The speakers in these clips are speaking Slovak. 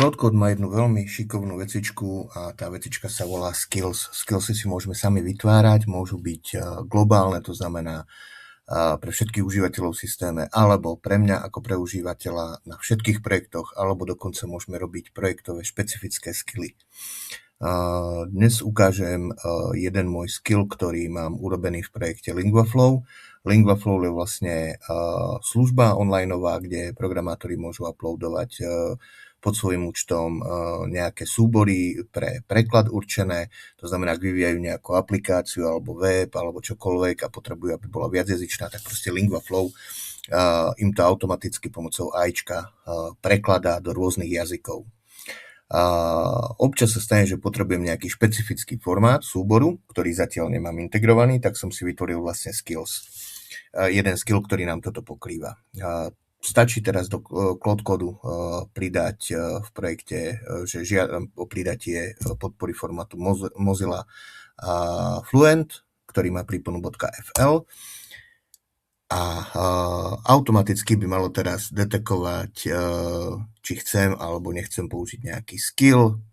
Claude Code má jednu veľmi šikovnú vecičku a tá vecička sa volá Skills. Skillsy si môžeme sami vytvárať, môžu byť globálne, to znamená pre všetkých užívateľov v systéme, alebo pre mňa ako pre užívateľa na všetkých projektoch, alebo dokonca môžeme robiť projektové špecifické skilly. Dnes ukážem jeden môj skill, ktorý mám urobený v projekte LingvaFlow. LingvaFlow je vlastne služba onlineová, kde programátori môžu uploadovať pod svojím účtom nejaké súbory pre preklad určené. To znamená, ak vyvíjajú nejakú aplikáciu alebo web alebo čokoľvek a potrebujú, aby bola viacjazyčná, tak proste LingvaFlow im to automaticky pomocou AIčka prekladá do rôznych jazykov. Občas sa stane, že potrebujem nejaký špecifický formát súboru, ktorý zatiaľ nemám integrovaný, tak som si vytvoril vlastne skills. Jeden skill, ktorý nám toto pokrýva. Stačí teraz do Claude Codu pridať v projekte, že žiadam o pridatie podpory formátu Mozilla Fluent, ktorý má príponu .fl a automaticky by malo teraz detekovať, či chcem alebo nechcem použiť nejaký skill.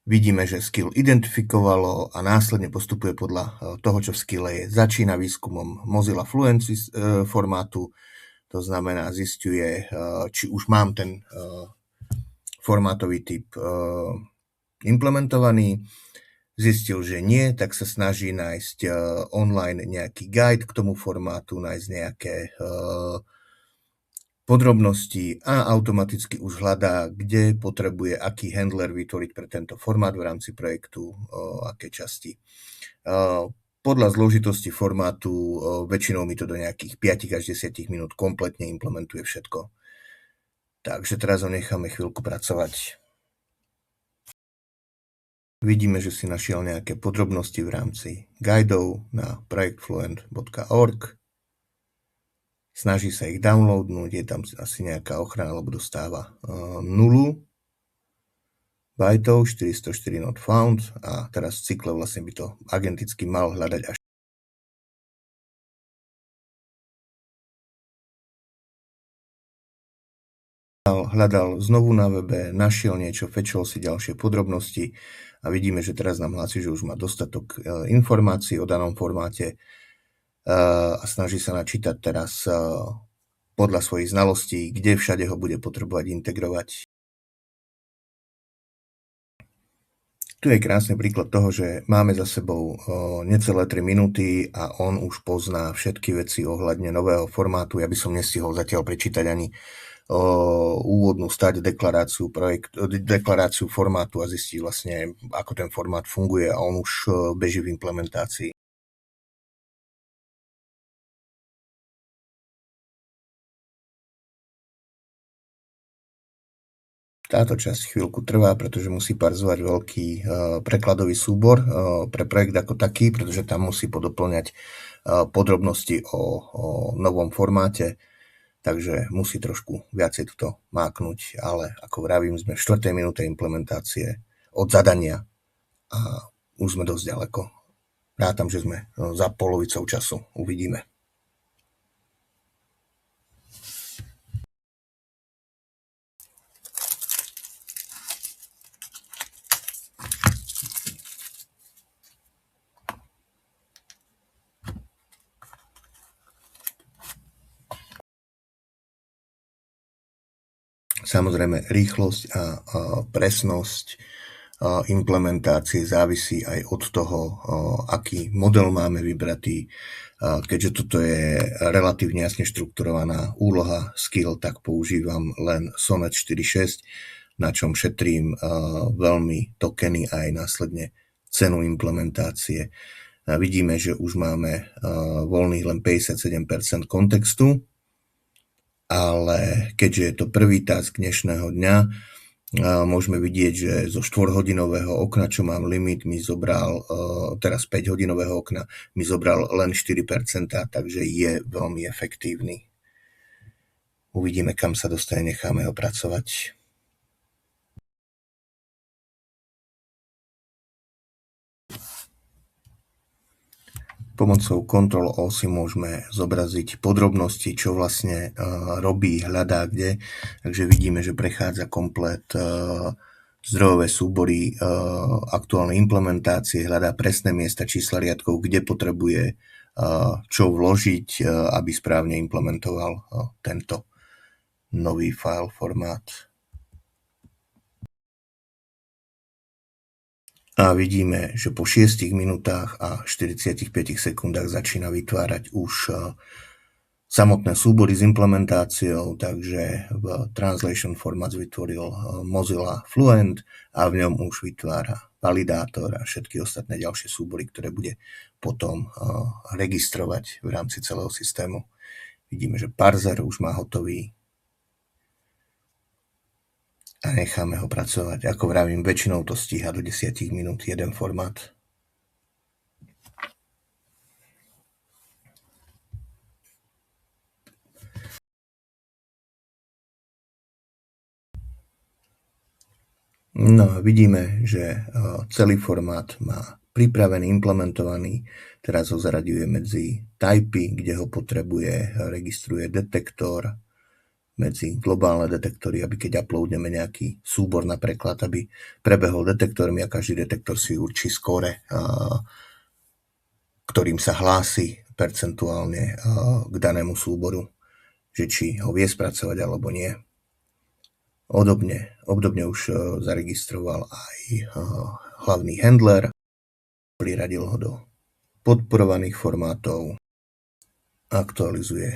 Vidíme, že skill identifikovalo a následne postupuje podľa toho, čo v skille je. Začína výskumom Mozilla Fluent formátu, to znamená zisťuje, či už mám ten formátový typ implementovaný. Zistil, že nie, tak sa snaží nájsť online nejaký guide k tomu formátu, nájsť nejaké podrobnosti a automaticky už hľadá, kde potrebuje aký handler vytvoriť pre tento formát v rámci projektu, aké časti. Podľa zložitosti formátu väčšinou mi to do nejakých 5 až 10 minút kompletne implementuje všetko. Takže teraz ho necháme chvíľku pracovať. Vidíme, že si našiel nejaké podrobnosti v rámci guidov na projektfluent.org. Snaží sa ich downloadnúť, je tam asi nejaká ochrana, lebo dostáva 0 bajtov, 404 not found a teraz v cykle vlastne by to agenticky mal hľadať až hľadal znovu na webe, našiel niečo, fetchol si ďalšie podrobnosti a vidíme, že teraz nám hlási, že už má dostatok informácií o danom formáte a snaží sa načítať teraz podľa svojich znalostí, kde všade ho bude potrebovať integrovať. Tu je krásny príklad toho, že máme za sebou necelé 3 minúty a on už pozná všetky veci ohľadne nového formátu. Ja by som nestihol zatiaľ prečítať ani úvodnú stať deklaráciu formátu a zistí vlastne, ako ten formát funguje a on už beží v implementácii. Táto časť chvíľku trvá, pretože musí parzovať veľký prekladový súbor pre projekt ako taký, pretože tam musí podoplňať podrobnosti o novom formáte, takže musí trošku viacej toto máknuť, ale ako vravím, sme v 4. minúte implementácie od zadania a už sme dosť ďaleko. Rátam, že sme za polovicou času. Uvidíme. Samozrejme, rýchlosť a presnosť implementácie závisí aj od toho, aký model máme vybratý. Keďže toto je relatívne jasne štrukturovaná úloha skill, tak používam len Sonnet 4.6, na čom šetrím veľmi tokeny a aj následne cenu implementácie. Vidíme, že už máme voľných len 57% kontextu, ale keďže je to prvý task dnešného dňa, môžeme vidieť, že zo 4-hodinového okna, čo mám limit, mi zobral, teraz 5-hodinového okna, mi zobral len 4%, takže je veľmi efektívny. Uvidíme, kam sa dostane, necháme ho pracovať. Pomocou Ctrl-O si môžeme zobraziť podrobnosti, čo vlastne robí, hľadá kde. Takže vidíme, že prechádza komplet zdrojové súbory aktuálnej implementácie, hľadá presné miesta, čísla riadkov, kde potrebuje čo vložiť, aby správne implementoval tento nový file formát. A vidíme, že po 6 minútach a 45 sekundách začína vytvárať už samotné súbory s implementáciou, takže v Translation Formats vytvoril Mozilla Fluent a v ňom už vytvára validátor a všetky ostatné ďalšie súbory, ktoré bude potom registrovať v rámci celého systému. Vidíme, že parser už má hotový a necháme ho pracovať. Ako vravím, väčšinou to stíha do 10 minút jeden formát. No a vidíme, že celý formát má pripravený, implementovaný. Teraz ho zaraďuje medzi typy, kde ho potrebuje, registruje detektor, medzi globálne detektory, aby keď uploadneme nejaký súbor na preklad, aby prebehol detektormi a každý detektor si určí skóre, ktorým sa hlási percentuálne k danému súboru, že či ho vie spracovať alebo nie. Obdobne už zaregistroval aj hlavný handler, priradil ho do podporovaných formátov, aktualizuje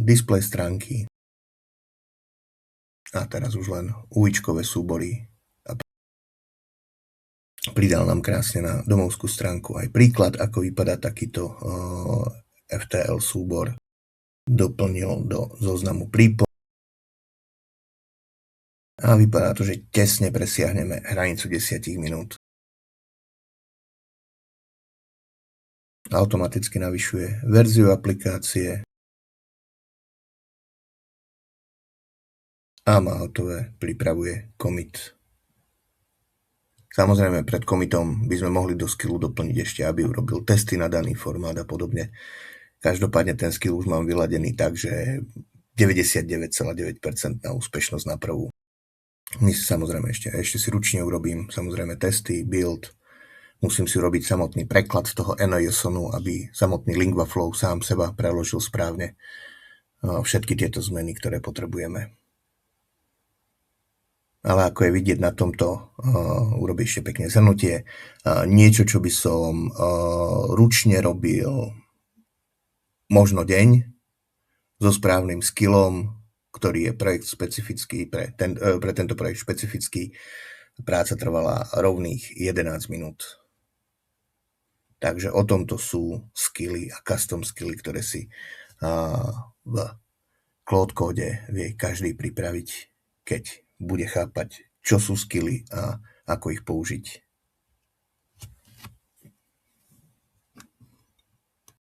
display stránky a teraz už len UIčkové súbory. A pridal nám krásne na domovskú stránku aj príklad, ako vypadá takýto FTL súbor. Doplnil do zoznamu prípojov. A vypadá to, že tesne presiahneme hranicu 10 minút. Automaticky navyšuje verziu aplikácie a má hotové, pripravuje commit. Samozrejme, pred commitom by sme mohli do skillu doplniť ešte, aby urobil testy na daný formát a podobne. Každopádne ten skill už mám vyladený tak, že 99,9% na úspešnosť na prvú. My samozrejme ešte si ručne urobím samozrejme testy, build, musím si urobiť samotný preklad toho NJSONu, aby samotný LingvaFlow sám seba preložil správne všetky tieto zmeny, ktoré potrebujeme. Ale ako je vidieť na tomto, urobím ešte pekne zhrnutie. Niečo, čo by som ručne robil možno deň, so správnym skillom, ktorý je projekt specifický, pre tento projekt špecifický, práca trvala rovných 11 minút. Takže o tomto sú skilly a custom skilly, ktoré si v Cloud Code vie každý pripraviť, keď bude chápať, čo sú skilly a ako ich použiť.